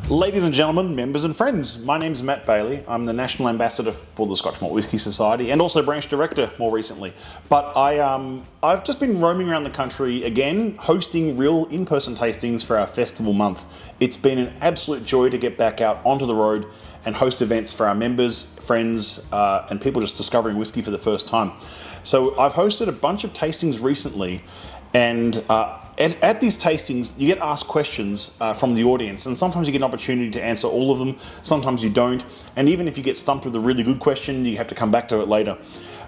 Ladies and gentlemen, members and friends, my name's Matt Bailey. I'm the National Ambassador for the Scotch Malt Whisky Society and also Branch Director more recently. But I've just been roaming around the country again, hosting real in-person tastings for our festival month. It's been an absolute joy to get back out onto the road and host events for our members, friends, and people just discovering whiskey for the first time. So I've hosted a bunch of tastings recently, and at these tastings, you get asked questions from the audience, and sometimes you get an opportunity to answer all of them, sometimes you don't, and even if you get stumped with a really good question, you have to come back to it later.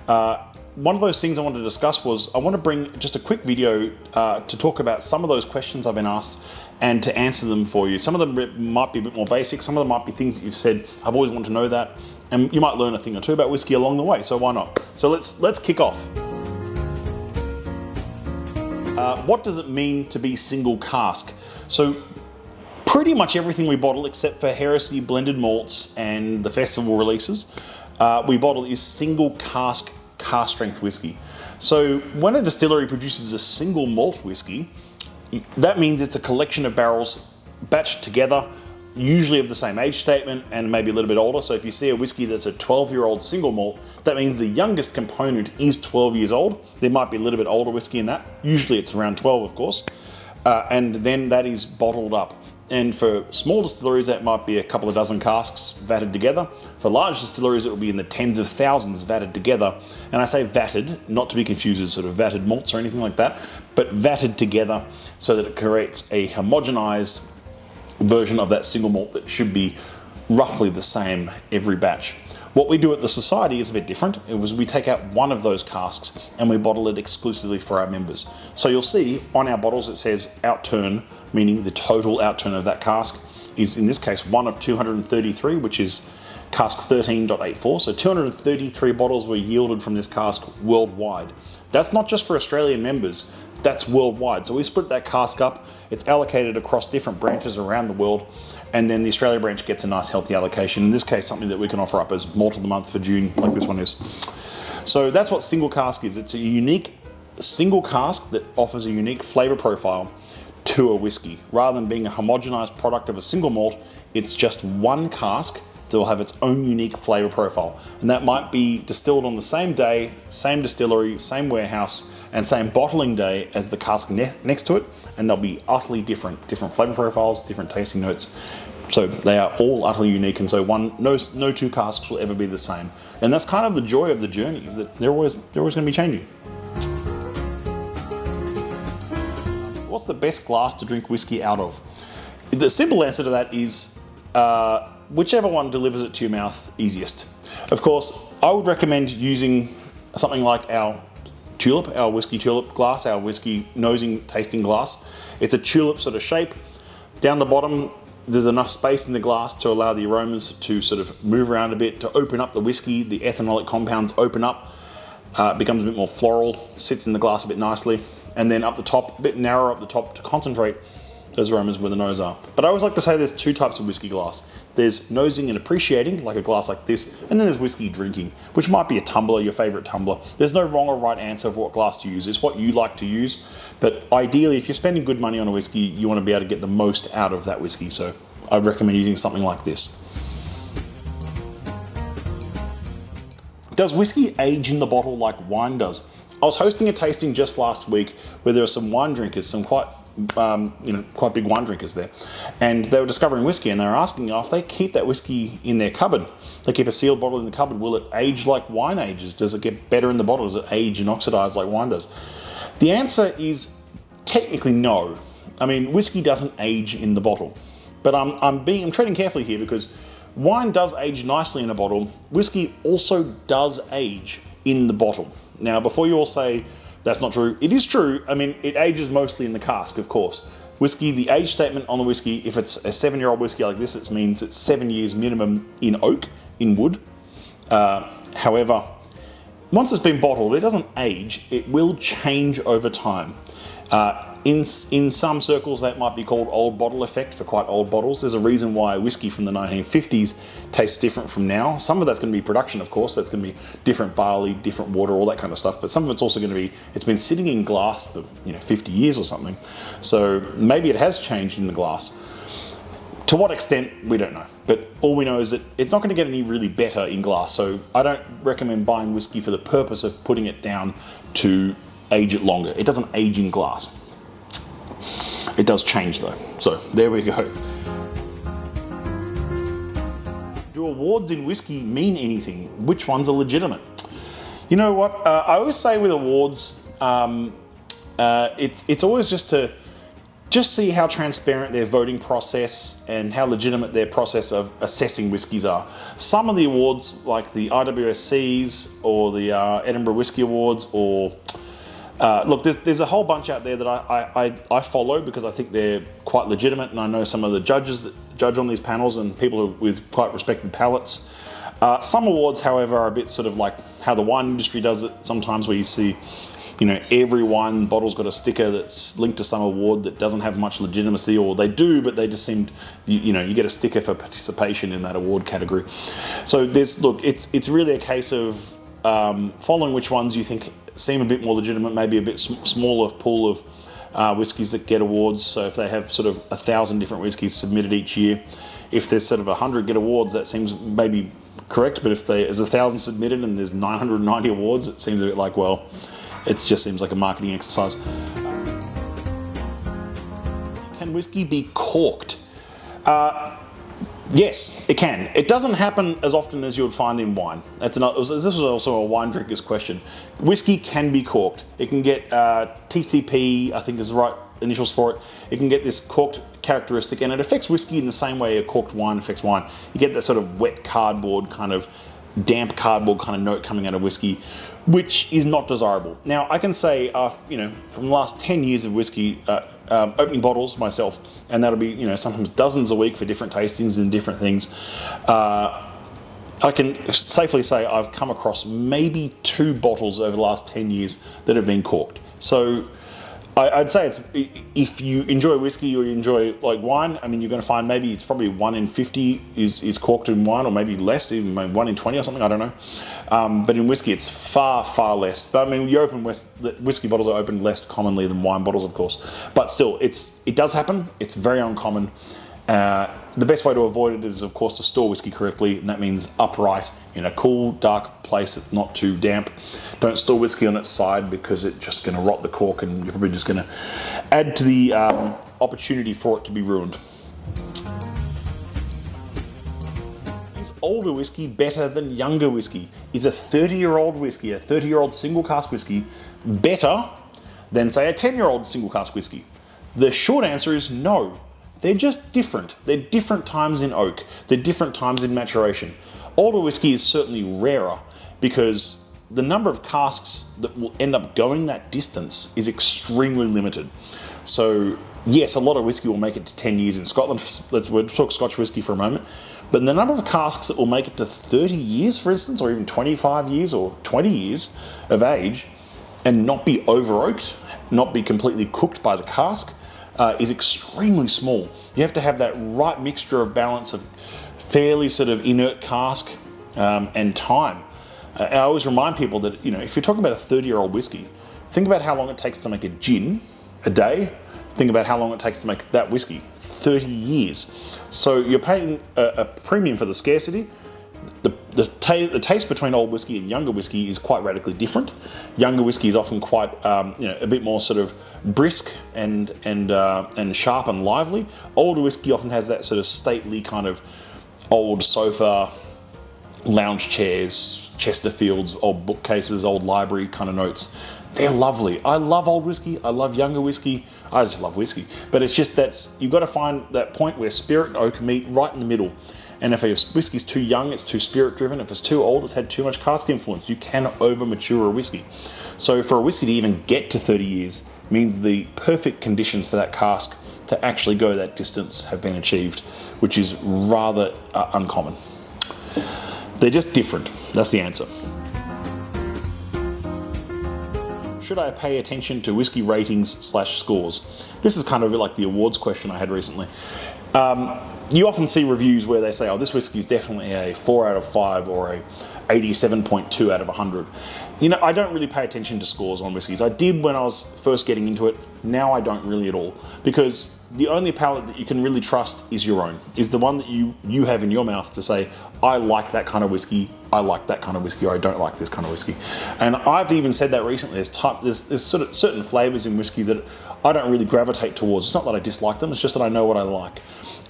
One of those things I wanted to discuss was I want to bring just a quick video to talk about some of those questions I've been asked and to answer them for you. Some of them might be a bit more basic, some of them might be things that you've said, I've always wanted to know that, and you might learn a thing or two about whiskey along the way, so why not? So let's kick off. What does it mean to be single cask? So pretty much everything we bottle except for Heresy blended malts and the festival releases, we bottle is single cask strength whiskey. So when a distillery produces a single malt whiskey, that means it's a collection of barrels batched together, usually of the same age statement and maybe a little bit older. So if you see a whiskey that's a 12-year-old single malt, that means the youngest component is 12 years old. There might be a little bit older whiskey in that. Usually it's around 12, of course. And then that is bottled up. And for small distilleries, that might be a couple of dozen casks vatted together. For large distilleries, it will be in the tens of thousands vatted together. And I say vatted, not to be confused with sort of vatted malts or anything like that, but vatted together so that it creates a homogenized version of that single malt that should be roughly the same every batch. What we do at the Society is a bit different. We take out one of those casks and we bottle it exclusively for our members. So you'll see on our bottles it says outturn, meaning the total outturn of that cask is in this case one of 233, which is cask 13.84. So 233 bottles were yielded from this cask worldwide. That's not just for Australian members, that's worldwide. So we split that cask up, it's allocated across different branches around the world, and then the Australia branch gets a nice healthy allocation. In this case, something that we can offer up as malt of the month for June, like this one is. So that's what single cask is. It's a unique single cask that offers a unique flavour profile to a whiskey. Rather than being a homogenised product of a single malt, it's just one cask that will have its own unique flavour profile. And that might be distilled on the same day, same distillery, same warehouse, and same bottling day as the cask next to it, and they'll be utterly different flavour profiles, different tasting notes. So they are all utterly unique, and so no two casks will ever be the same. And that's kind of the joy of the journey, is that they're always going to be changing. What's the best glass to drink whiskey out of? The simple answer to that is whichever one delivers it to your mouth easiest. Of course, I would recommend using something like our tulip, our whiskey tulip glass, our whiskey nosing tasting glass. It's a tulip sort of shape. Down the bottom, there's enough space in the glass to allow the aromas to sort of move around a bit, to open up the whiskey. The ethanolic compounds open up, becomes a bit more floral, sits in the glass a bit nicely. And then up the top, a bit narrower up the top to concentrate those aromas where the nose are. But I always like to say there's two types of whiskey glass. There's nosing and appreciating, like a glass like this, and then there's whiskey drinking, which might be a tumbler, your favourite tumbler. There's no wrong or right answer of what glass to use. It's what you like to use. But ideally, if you're spending good money on a whiskey, you want to be able to get the most out of that whiskey. So I'd recommend using something like this. Does whiskey age in the bottle like wine does? I was hosting a tasting just last week where there were some wine drinkers, some quite big wine drinkers there, and they were discovering whiskey, and they were asking if they keep that whiskey in their cupboard, they keep a sealed bottle in the cupboard, will it age like wine ages? Does it get better in the bottle? Does it age and oxidize like wine does? The answer is technically no. I mean, whiskey doesn't age in the bottle, but I'm treading carefully here because wine does age nicely in a bottle. Whiskey also does age in the bottle. Now, before you all say that's not true, it is true. I mean, it ages mostly in the cask, of course. Whiskey, the age statement on the whiskey, if it's a 7-year-old whiskey like this, it means it's 7 years minimum in oak, in wood. However, once it's been bottled, it doesn't age, it will change over time. In some circles, that might be called old bottle effect for quite old bottles. There's a reason why whiskey from the 1950s tastes different from now. Some of that's going to be production, of course. That's going to be different barley, different water, all that kind of stuff. But some of it's also going to be, it's been sitting in glass for 50 years or something. So maybe it has changed in the glass. To what extent, we don't know. But all we know is that it's not going to get any really better in glass. So I don't recommend buying whiskey for the purpose of putting it down to age it longer. It doesn't age in glass. It does change though. So there we go. Do awards in whiskey mean anything? Which ones are legitimate? You know what? I always say with awards, it's always just to see how transparent their voting process and how legitimate their process of assessing whiskies are. Some of the awards, like the IWSCs or the Edinburgh Whisky Awards, or look, there's a whole bunch out there that I follow because I think they're quite legitimate, and I know some of the judges that judge on these panels and people with quite respected palates. Some awards, however, are a bit sort of like how the wine industry does it sometimes, where you see, you know, every wine bottle's got a sticker that's linked to some award that doesn't have much legitimacy, or they do, but they just seem, you know, you get a sticker for participation in that award category. So it's really a case of following which ones you think seem a bit more legitimate, maybe a bit smaller pool of whiskies that get awards. So if they have sort of 1,000 different whiskies submitted each year, if there's sort of 100 get awards, that seems maybe correct. But if there's 1,000 submitted and there's 990 awards, it seems a bit like, well, it just seems like a marketing exercise. Can whiskey be corked? Yes, it can. It doesn't happen as often as you would find in wine. This was also a wine drinker's question. Whiskey can be corked. It can get TCP, I think is the right initials for it. It can get this corked characteristic, and it affects whiskey in the same way a corked wine affects wine. You get that sort of wet cardboard kind of, damp cardboard kind of note coming out of whiskey, which is not desirable. Now, I can say, you know, from the last 10 years of whiskey, opening bottles myself, and that'll be, you know, sometimes dozens a week for different tastings and different things, I can safely say I've come across maybe 2 bottles over the last 10 years that have been corked. So I'd say if you enjoy whiskey or you enjoy like wine, I mean, you're going to find maybe it's probably 1 in 50 is corked in wine, or maybe less, even maybe 1 in 20 or something, I don't know. But in whiskey, it's far, far less. But I mean, whiskey bottles are opened less commonly than wine bottles, of course. But still, it does happen. It's very uncommon. The best way to avoid it is, of course, to store whiskey correctly, and that means upright in a cool, dark place that's not too damp. Don't store whiskey on its side, because it's just going to rot the cork, and you're probably just going to add to the opportunity for it to be ruined. Is older whiskey better than younger whiskey? Is a 30-year-old whiskey, a 30-year-old single cask whiskey, better than, say, a 10-year-old single cask whiskey? The short answer is no. They're just different. They're different times in oak. They're different times in maturation. Older whiskey is certainly rarer because the number of casks that will end up going that distance is extremely limited. So yes, a lot of whiskey will make it to 10 years in Scotland. We'll talk Scotch whiskey for a moment. But the number of casks that will make it to 30 years, for instance, or even 25 years or 20 years of age and not be over-oaked, not be completely cooked by the cask, is extremely small. You have to have that right mixture of balance of fairly sort of inert cask and time. I always remind people that, you know, if you're talking about a 30-year-old whiskey, think about how long it takes to make a gin a day. Think about how long it takes to make that whiskey, 30 years. So you're paying a premium for the scarcity. The taste between old whiskey and younger whiskey is quite radically different. Younger whiskey is often quite, a bit more sort of brisk and sharp and lively. Older whiskey often has that sort of stately kind of old sofa, lounge chairs, Chesterfields, old bookcases, old library kind of notes. They're lovely. I love old whiskey. I love younger whiskey. I just love whiskey. But it's just you've got to find that point where spirit and oak meet right in the middle. And if whiskey's too young, it's too spirit driven. If it's too old, it's had too much cask influence. You can over mature a whiskey. So for a whiskey to even get to 30 years means the perfect conditions for that cask to actually go that distance have been achieved, which is rather uncommon. They're just different. That's the answer. Should I pay attention to whiskey ratings/scores? This is kind of like the awards question I had recently. You often see reviews where they say, oh, this whiskey is definitely a 4 out of 5 or 87.2 out of 100. You know, I don't really pay attention to scores on whiskies. I did when I was first getting into it. Now I don't really at all, because the only palate that you can really trust is your own, is the one that you have in your mouth to say, I like that kind of whiskey, I like that kind of whiskey, or I don't like this kind of whiskey. And I've even said that recently. There's sort of certain flavors in whiskey that I don't really gravitate towards. It's not that I dislike them, it's just that I know what I like.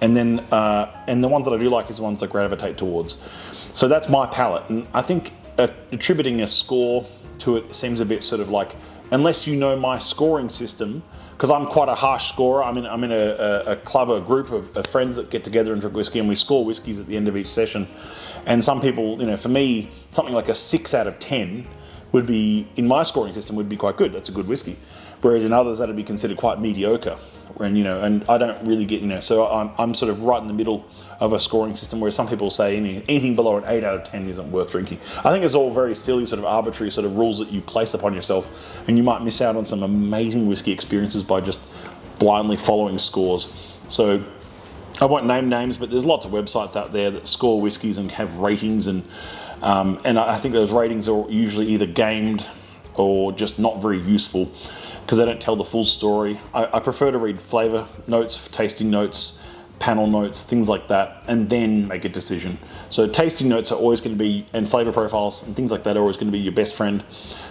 And then and the ones that I do like is the ones that I gravitate towards. So that's my palate. And I think attributing a score to it seems a bit sort of like, unless you know my scoring system, because I'm quite a harsh scorer. I'm in a club, a group of friends that get together and drink whiskey, and we score whiskeys at the end of each session. And some people, you know, for me, something like a 6 out of 10 would be, in my scoring system, would be quite good. That's a good whiskey. Whereas in others, that'd be considered quite mediocre. And, you know, and I don't really get, you know, so I'm sort of right in the middle of a scoring system, where some people say anything below an 8 out of 10 isn't worth drinking. I think it's all very silly, sort of arbitrary sort of rules that you place upon yourself, and you might miss out on some amazing whiskey experiences by just blindly following scores. So I won't name names, but there's lots of websites out there that score whiskies and have ratings, and I think those ratings are usually either gamed or just not very useful, because they don't tell the full story. I prefer to read flavour notes, tasting notes, panel notes, things like that, and then make a decision. So tasting notes are always going to be, and flavour profiles and things like that are always going to be your best friend,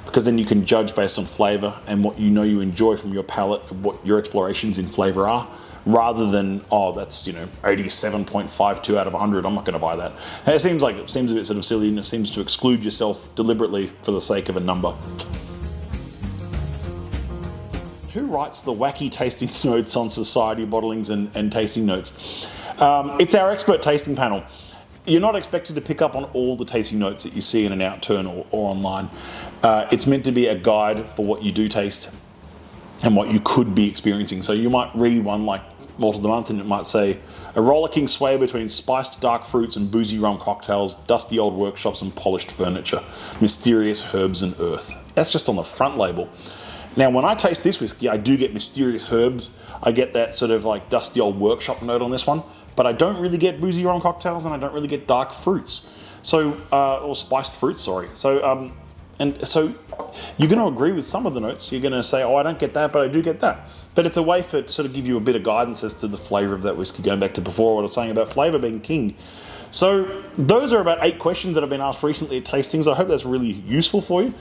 because then you can judge based on flavour and what you know you enjoy from your palate, what your explorations in flavour are, rather than, oh, that's, you know, 87.52 out of 100, I'm not going to buy that. And it seems a bit sort of silly, and it seems to exclude yourself deliberately for the sake of a number. Who writes the wacky tasting notes on society bottlings and tasting notes? It's our expert tasting panel. You're not expected to pick up on all the tasting notes that you see in an outturn or online. It's meant to be a guide for what you do taste and what you could be experiencing. So you might read one like Malt of the Month, and it might say, a rollicking sway between spiced dark fruits and boozy rum cocktails, dusty old workshops and polished furniture, mysterious herbs and earth. That's just on the front label. Now, when I taste this whiskey, I do get mysterious herbs. I get that sort of like dusty old workshop note on this one, but I don't really get boozy rum cocktails, and I don't really get dark fruits. So, or spiced fruits, sorry. So, and so you're going to agree with some of the notes. You're going to say, oh, I don't get that, but I do get that. But it's a way for it to sort of give you a bit of guidance as to the flavour of that whiskey, going back to before what I was saying about flavour being king. So those are about 8 questions that have been asked recently at tastings. I hope that's really useful for you,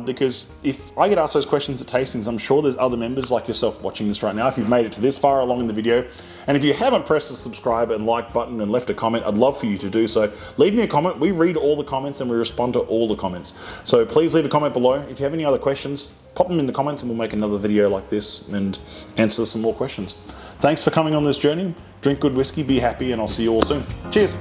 because if I get asked those questions at tastings, I'm sure there's other members like yourself watching this right now, if you've made it to this far along in the video. And if you haven't pressed the subscribe and like button and left a comment, I'd love for you to do so. Leave me a comment. We read all the comments and we respond to all the comments. So please leave a comment below. If you have any other questions, pop them in the comments and we'll make another video like this and answer some more questions. Thanks for coming on this journey. Drink good whiskey, be happy, and I'll see you all soon. Cheers.